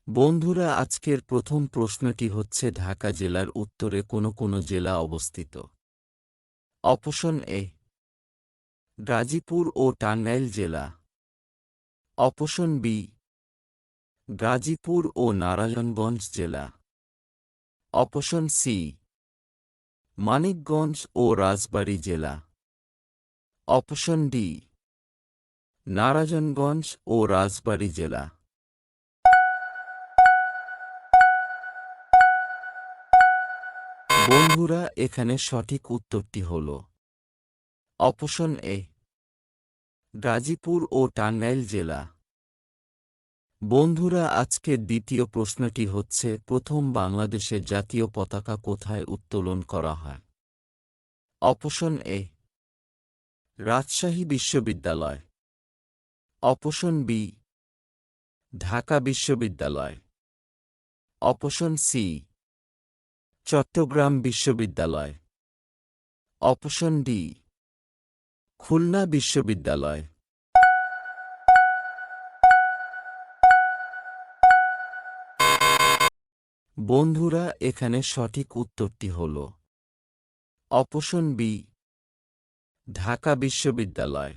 বন্ধুরা, আজকের প্রথম প্রশ্নটি হচ্ছে ঢাকা জেলার উত্তরে কোন জেলা অবস্থিত? অপশন এ গাজীপুর ও টাঙ্গাইল জেলা। অপশন বি গাজীপুর ও নারায়ণগঞ্জ জেলা। অপশন সি মানিকগঞ্জ ও রাজবাড়ী জেলা। অপশন ডি নারায়ণগঞ্জ ও রাজবাড়ী জেলা। বন্ধুরা, এখানে সঠিক উত্তরটি হল অপশন এ গাজীপুর ও টাঙ্গাইল জেলা। বন্ধুরা, আজকের দ্বিতীয় প্রশ্নটি হচ্ছে প্রথম বাংলাদেশের জাতীয় পতাকা কোথায় উত্তোলন করা হয়? অপশন এ রাজশাহী বিশ্ববিদ্যালয়। অপশন বি ঢাকা বিশ্ববিদ্যালয়। অপশন সি চট্টগ্রাম বিশ্ববিদ্যালয়। অপশন ডি খুলনা বিশ্ববিদ্যালয়। বন্ধুরা, এখানে সঠিক উত্তরটি হল অপশন বি ঢাকা বিশ্ববিদ্যালয়।